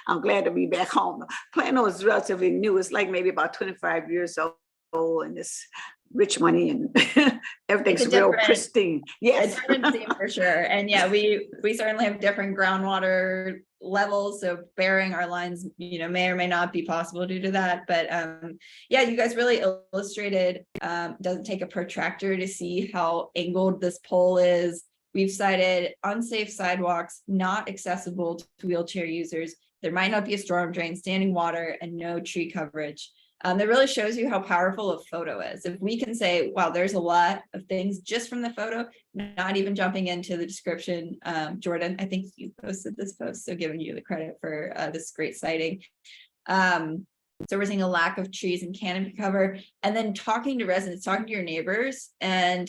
I'm glad to be back home. Plano is relatively new. It's like maybe about 25 years old, and it's rich money and everything's real pristine. Yes, a different scene for sure. And yeah, we certainly have different groundwater levels, so burying our lines may or may not be possible due to that. But yeah, you guys really illustrated doesn't take a protractor to see how angled this pole is. We've cited unsafe sidewalks, not accessible to wheelchair users. There might not be a storm drain, standing water, and no tree coverage. That really shows you how powerful a photo is. If we can say, wow, there's a lot of things just from the photo, not even jumping into the description. Jordan, I think you posted this post, so giving you the credit for this great sighting. So we're seeing a lack of trees and canopy cover, and then talking to residents, talking to your neighbors, and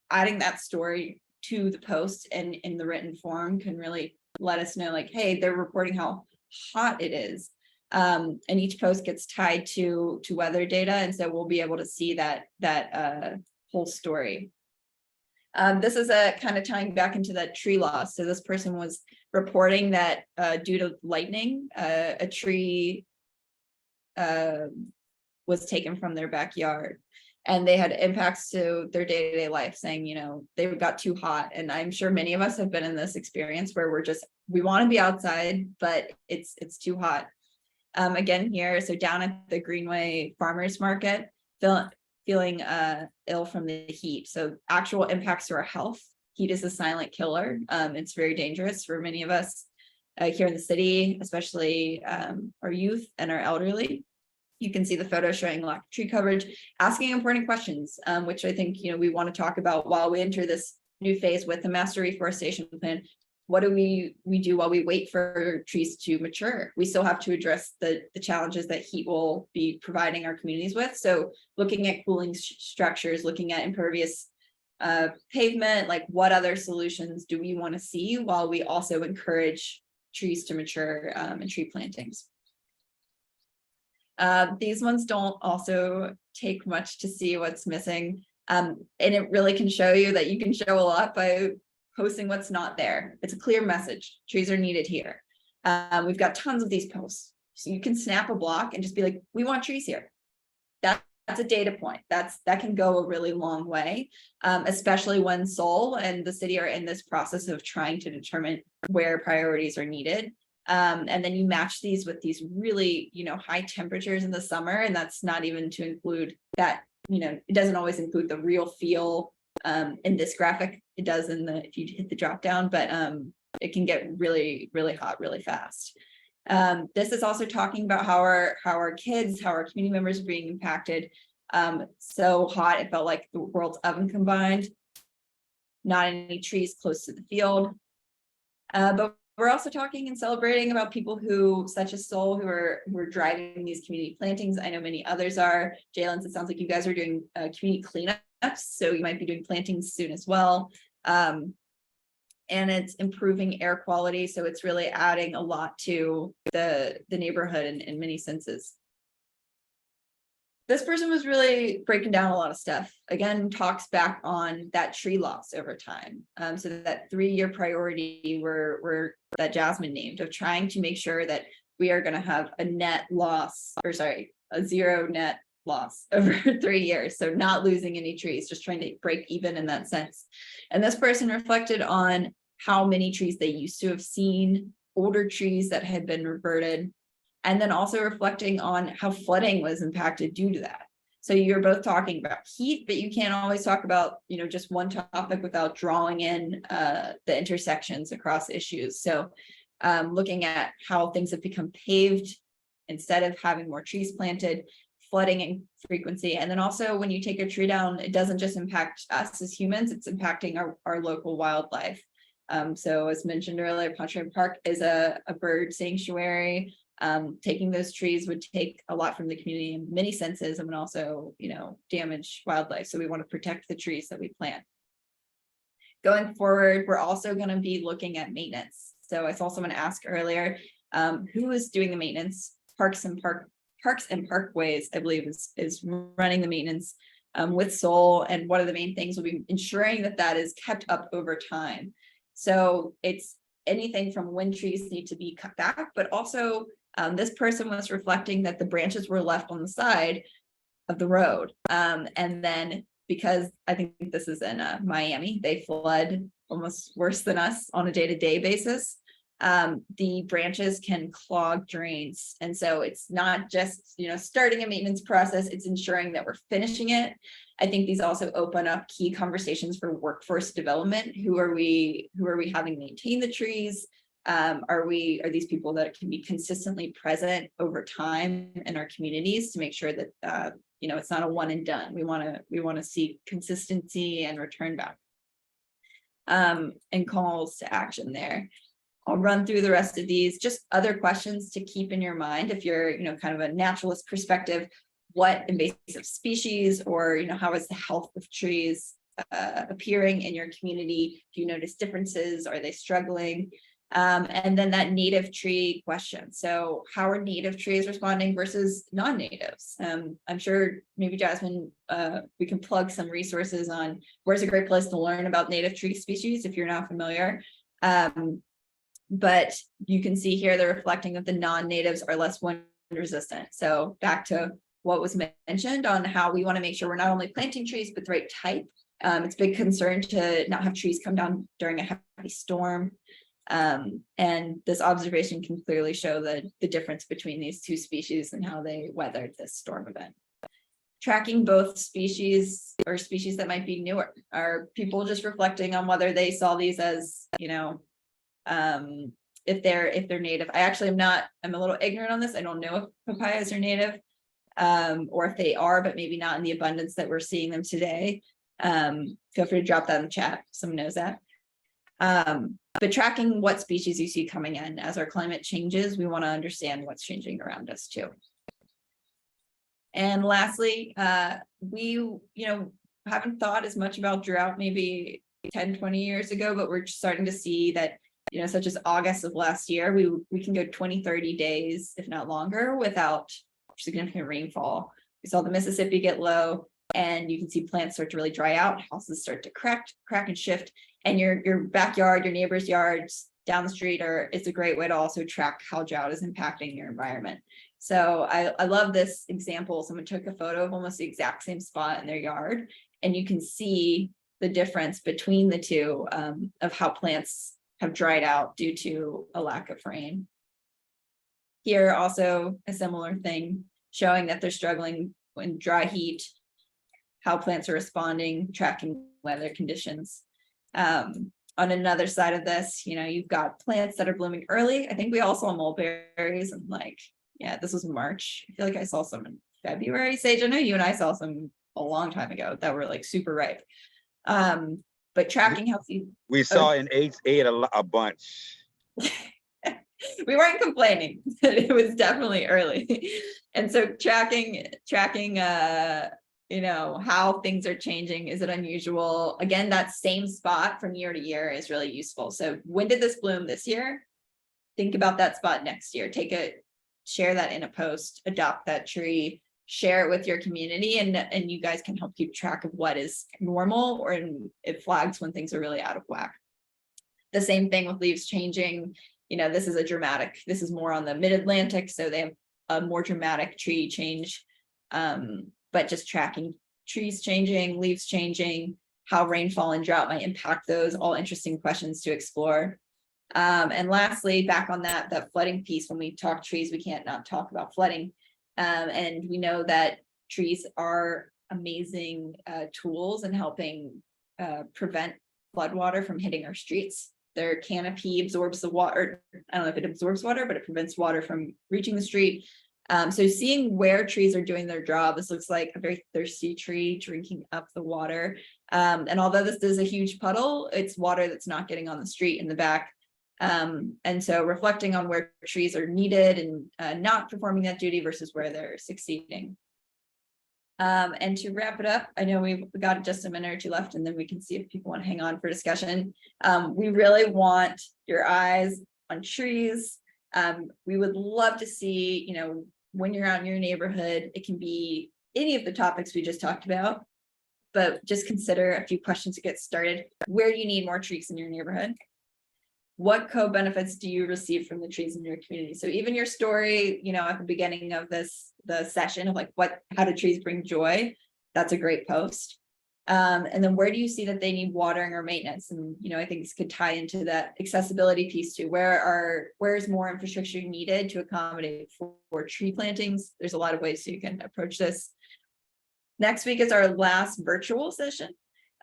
adding that story to the post and in the written form can really let us know, like, hey, they're reporting how hot it is. And each post gets tied to weather data, and so we'll be able to see that whole story. This is a kind of tying back into that tree loss. So this person was reporting that due to lightning, a tree was taken from their backyard, and they had impacts to their day-to-day life, saying, they got too hot. And I'm sure many of us have been in this experience where we want to be outside, but it's too hot. Again here, so down at the Greenway Farmers Market, feeling ill from the heat. So actual impacts to our health. Heat is a silent killer. It's very dangerous for many of us. here in the city, especially our youth and our elderly. You can see the photo showing lack of tree coverage, asking important questions, which I think, we want to talk about while we enter this new phase with the master reforestation plan. What do we do while we wait for trees to mature? We still have to address the challenges that heat will be providing our communities with. So looking at cooling structures, looking at impervious pavement, like what other solutions do we want to see while we also encourage trees to mature and tree plantings. These ones don't also take much to see what's missing. And it really can show you that you can show a lot by posting what's not there. It's a clear message. Trees are needed here. We've got tons of these posts. So you can snap a block and just be like, we want trees here. That's a data point. That can go a really long way, especially when Seoul and the city are in this process of trying to determine where priorities are needed. And then you match these with these really, high temperatures in the summer. And that's not even to include that, it doesn't always include the real feel in this graphic. It does if you hit the drop down, but it can get really, really hot really fast. This is also talking about how our kids, how our community members are being impacted. So hot, it felt like the world's oven combined. Not any trees close to the field. But we're also talking and celebrating about people such as Seoul, who are driving these community plantings. I know many others are. Jalen, it sounds like you guys are doing community cleanups, so you might be doing plantings soon as well. And it's improving air quality, so it's really adding a lot to the neighborhood in many senses. This person was really breaking down a lot of stuff. Again, talks back on that tree loss over time. So that 3-year priority that Jazmin named, of trying to make sure that we are going to have a zero net loss over 3 years. So not losing any trees, just trying to break even in that sense. And this person reflected on how many trees they used to have seen, older trees that had been reverted, and then also reflecting on how flooding was impacted due to that. So you're both talking about heat, but you can't always talk about, just one topic without drawing in the intersections across issues. So looking at how things have become paved instead of having more trees planted, flooding and frequency. And then also when you take a tree down, it doesn't just impact us as humans, it's impacting our local wildlife. So as mentioned earlier, Pontchartrain Park is a bird sanctuary. Taking those trees would take a lot from the community in many senses, and would also, damage wildlife. So we want to protect the trees that we plant. Going forward, we're also going to be looking at maintenance. So I saw someone ask earlier, who is doing the maintenance? Parks and Parkways, I believe, is running the maintenance with Seoul. And one of the main things will be ensuring that is kept up over time. So it's anything from when trees need to be cut back, but also this person was reflecting that the branches were left on the side of the road. And then because I think this is in Miami, they flood almost worse than us on a day-to-day basis. The branches can clog drains. And so it's not just, starting a maintenance process, it's ensuring that we're finishing it. I think these also open up key conversations for workforce development. Who are we having maintain the trees? Are these people that can be consistently present over time in our communities to make sure that it's not a one and done. We want to see consistency and return back. And calls to action there. I'll run through the rest of these, just other questions to keep in your mind if you're, kind of a naturalist perspective. What invasive species, or how is the health of trees appearing in your community? Do you notice differences? Are they struggling? And then that native tree question. So how are native trees responding versus non-natives? I'm sure maybe Jazmin, we can plug some resources on where's a great place to learn about native tree species if you're not familiar. But you can see here they're reflecting that the non-natives are less wind resistant. So back to what was mentioned on how we want to make sure we're not only planting trees, but the right type. It's a big concern to not have trees come down during a heavy storm. And this observation can clearly show the difference between these two species and how they weathered this storm event. Tracking both species or species that might be newer. Are people just reflecting on whether they saw these as, if they're native. I actually I'm a little ignorant on this. I don't know if papayas are native, or if they are, but maybe not in the abundance that we're seeing them today. Feel free to drop that in the chat if someone knows that. But tracking what species you see coming in as our climate changes, we want to understand what's changing around us too. And lastly, we, haven't thought as much about drought maybe 10, 20 years ago, but we're starting to see that, such as August of last year, we can go 20, 30 days, if not longer, without significant rainfall. We saw the Mississippi get low, and you can see plants start to really dry out, houses start to crack and shift, and your backyard, your neighbor's yards down the street it's a great way to also track how drought is impacting your environment. So I love this example. Someone took a photo of almost the exact same spot in their yard, and you can see the difference between the two, of how plants have dried out due to a lack of rain. Here also a similar thing, showing that they're struggling in dry heat, how plants are responding, tracking weather conditions. On another side of this, you've got plants that are blooming early. I think we all saw mulberries, and this was March. I feel like I saw some in February. Sage, I know you and I saw some a long time ago that were super ripe. But tracking healthy. We saw in ate a bunch. We weren't complaining. It was definitely early. And so tracking how things are changing. Is it unusual? Again, that same spot from year to year is really useful. So when did this bloom this year? Think about that spot next year. Share that in a post, adopt that tree, share it with your community, and you guys can help keep track of what is normal, or it flags when things are really out of whack. The same thing with leaves changing. This is more on the mid-Atlantic, so they have a more dramatic tree change. But just tracking trees changing, leaves changing, how rainfall and drought might impact those, all interesting questions to explore. And lastly, back on that flooding piece, when we talk trees, we can't not talk about flooding. And we know that trees are amazing tools in helping prevent floodwater from hitting our streets. Their canopy absorbs the water. I don't know if it absorbs water, but it prevents water from reaching the street. So seeing where trees are doing their job, this looks like a very thirsty tree drinking up the water. And although this is a huge puddle, it's water that's not getting on the street in the back. And so reflecting on where trees are needed and not performing that duty versus where they're succeeding. And to wrap it up, I know we've got just a minute or two left, and then we can see if people want to hang on for discussion. We really want your eyes on trees. We would love to see, when you're out in your neighborhood, it can be any of the topics we just talked about, but just consider a few questions to get started. Where do you need more trees in your neighborhood? What co-benefits do you receive from the trees in your community? So even your story, at the beginning of the session of how do trees bring joy? That's a great post. And then where do you see that they need watering or maintenance? And, I think this could tie into that accessibility piece too. Where's more infrastructure needed to accommodate for tree plantings? There's a lot of ways you can approach this. Next week is our last virtual session.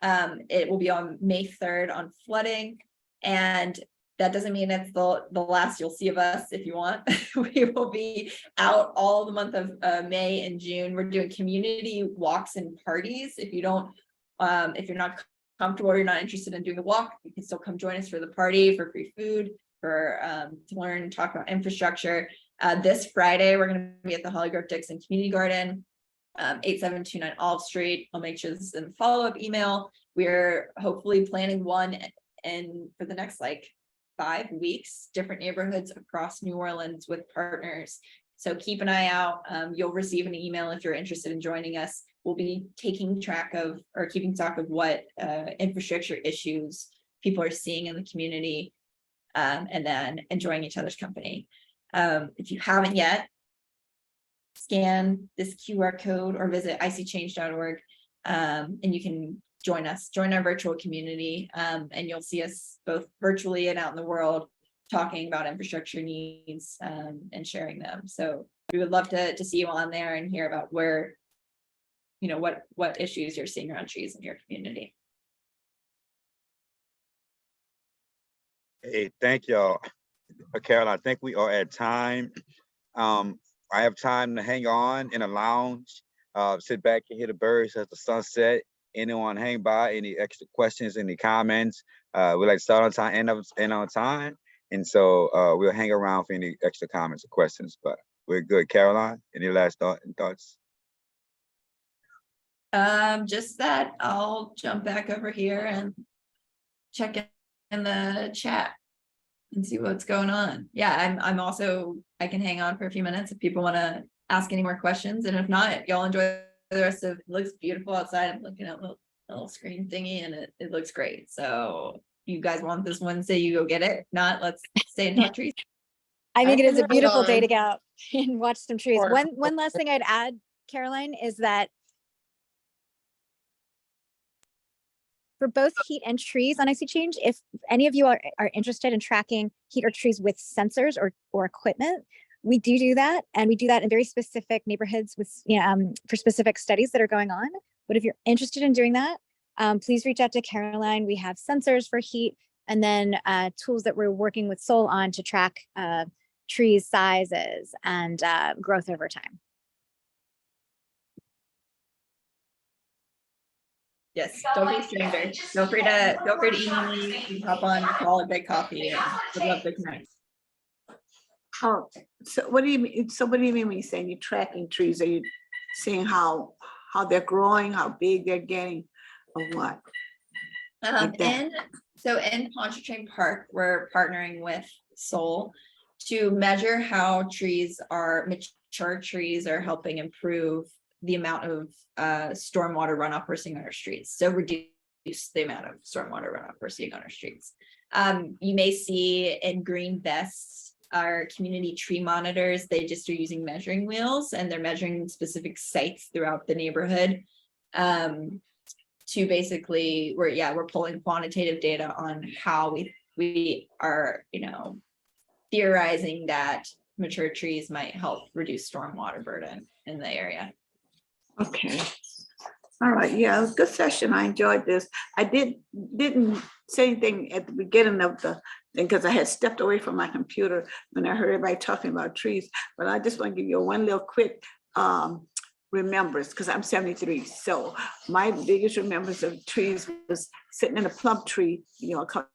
It will be on May 3rd on flooding. And that doesn't mean it's the last you'll see of us. If you want, we will be out all the month of May and June. We're doing community walks and parties. If you're not comfortable or you're not interested in doing the walk, you can still come join us for the party, for free food, to learn and talk about infrastructure. This Friday, we're going to be at the Hollygrove Dixon Community Garden, 8729 Olive Street. I'll make sure this is in the follow-up email. We're hopefully planning one and for the next 5 weeks, different neighborhoods across New Orleans with partners. So keep an eye out. You'll receive an email if you're interested in joining us. We'll be keeping track of what infrastructure issues people are seeing in the community, and then enjoying each other's company. If you haven't yet, scan this QR code or visit ISeeChange.org, and you can join our virtual community, and you'll see us both virtually and out in the world talking about infrastructure needs, and sharing them. So we would love to see you on there and hear about where, what issues you're seeing around trees in your community. Hey, thank y'all. Caroline, I think we are at time. I have time to hang on in a lounge, sit back and hear the birds as the sun set. Anyone hang by, any extra questions, any comments? We like to start on time, end on time. And so we'll hang around for any extra comments or questions, but we're good. Caroline, any last thoughts? Just that I'll jump back over here and check in the chat and see what's going on. Yeah, I'm also, I can hang on for a few minutes if people want to ask any more questions. And if not, y'all enjoy the rest of, it looks beautiful outside. I'm looking at little screen thingy and it looks great. So you guys want this Wednesday, you go get it. If not, let's stay in touch. I think it is a hang beautiful day to on. go out and watch some trees. Or- One last thing I'd add, Caroline, is that for both heat and trees on ISeeChange, if any of you are interested in tracking heat or trees with sensors or equipment, we do that. And we do that in very specific neighborhoods with, for specific studies that are going on. But if you're interested in doing that, please reach out to Caroline. We have sensors for heat and then tools that we're working with Sol on to track trees sizes and growth over time. Yes, don't be a stranger. Feel free to email me, you can hop on, call a big coffee, and would love to connect. Oh, so what do you mean? So what do you mean when you're saying you're tracking trees? Are you seeing how they're growing, how big they're getting, or what? Like that. In Pontchartrain Park, we're partnering with Sol to measure how mature trees are helping improve the amount of stormwater runoff we're seeing on our streets. So reduce the amount of stormwater runoff we're seeing on our streets. You may see in green vests, our community tree monitors, they just are using measuring wheels and they're measuring specific sites throughout the neighborhood. To basically, we're pulling quantitative data on how we are, theorizing that mature trees might help reduce stormwater burden in the area. Okay. All right. Yeah, it was a good session. I enjoyed this. I didn't say anything at the beginning of the thing because I had stepped away from my computer when I heard everybody talking about trees. But I just want to give you one little quick remembrance because I'm 73. So my biggest remembrance of trees was sitting in a plum tree, called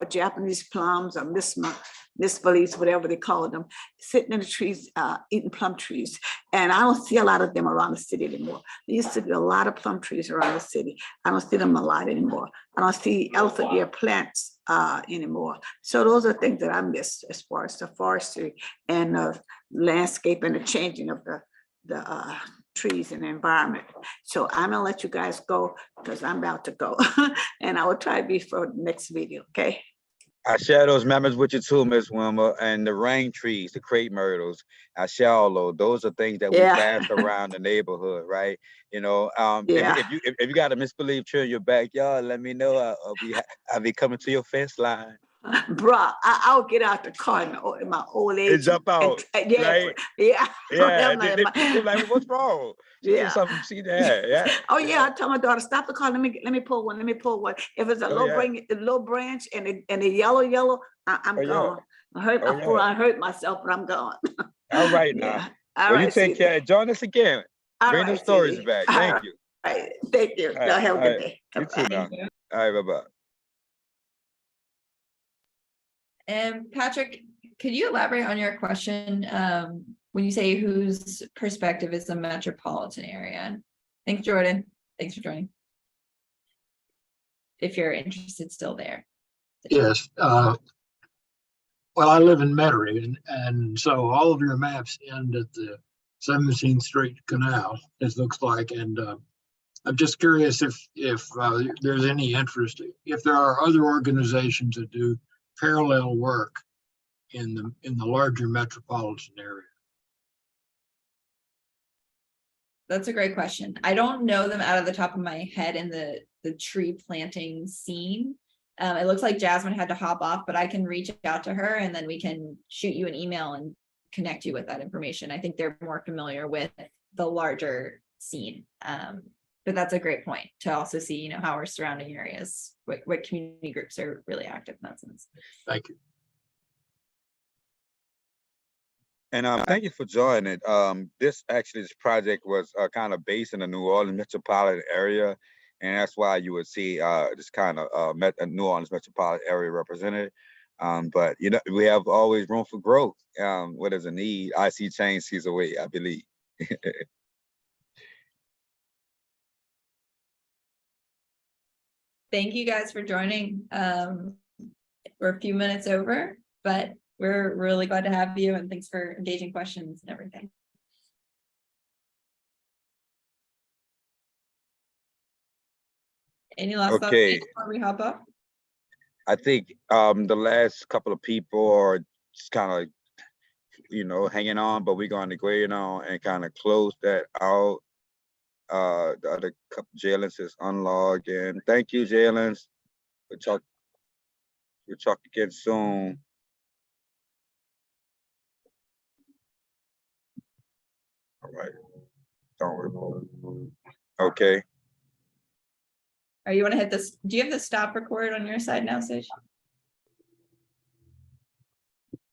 Japanese plums or misfelice, whatever they call them, sitting in the trees, eating plum trees. And I don't see a lot of them around the city anymore. There used to be a lot of plum trees around the city. I don't see them a lot anymore. I don't see elephant ear plants anymore. So those are things that I miss as far as the forestry and the landscape and the changing of the trees and the environment. So I'm gonna let you guys go because I'm about to go. And I will try to be for the next video, okay? I share those memories with you too, Miss Wilma, and the rain trees, the crepe myrtles. I share all those are things that we pass around the neighborhood, right? If you got a misbelief tree in your backyard, let me know. I'll be coming to your fence line. Bruh, I'll get out the car in my old age. And jump out. Right? Yeah. Yeah. Like, what's wrong? Yeah. Something she had. Yeah. Oh yeah, I tell my daughter, stop the car. Let me pull one. Let me pull one. If it's a low branch and a yellow, I'm gone. I hurt myself, but I'm gone. All right now. All right, you take care. Join us again. Bring those stories back. Thank you. All right. Thank you. Y'all have a good day. You too now. All right, bye-bye. And Patrick, could you elaborate on your question when you say whose perspective is the metropolitan area? Thanks, Jordan. Thanks for joining. If you're interested still there. Yes. Well, I live in Metairie, and so all of your maps end at the 17th Street Canal, it looks like. And I'm just curious if there's any interest, if there are other organizations that do parallel work in the larger metropolitan area. That's a great question. I don't know them out of the top of my head in the tree planting scene. It looks like Jazmin had to hop off, but I can reach out to her and then we can shoot you an email and connect you with that information. I think they're more familiar with the larger scene. But that's a great point to also see, how our surrounding areas, what community groups are really active in that sense. Thank you. And thank you for joining it. This project was kind of based in the New Orleans metropolitan area, and that's why you would see this kind of New Orleans metropolitan area represented. But you know, we have always room for growth. What is a need? ISeeChange sees a way, I believe. Thank you guys for joining. We're a few minutes over, but we're really glad to have you, and thanks for engaging questions and everything. Any last thoughts Okay. before we hop up? I think the last couple of people are just kind of, you know, hanging on, but we're going to go in on and kind of close that out. The other couple Jalen's is unlogged, and thank you, Jalen's. We'll talk again soon. All right. Don't report. Okay. Or you want to hit this? Do you have the stop record on your side now, Sage?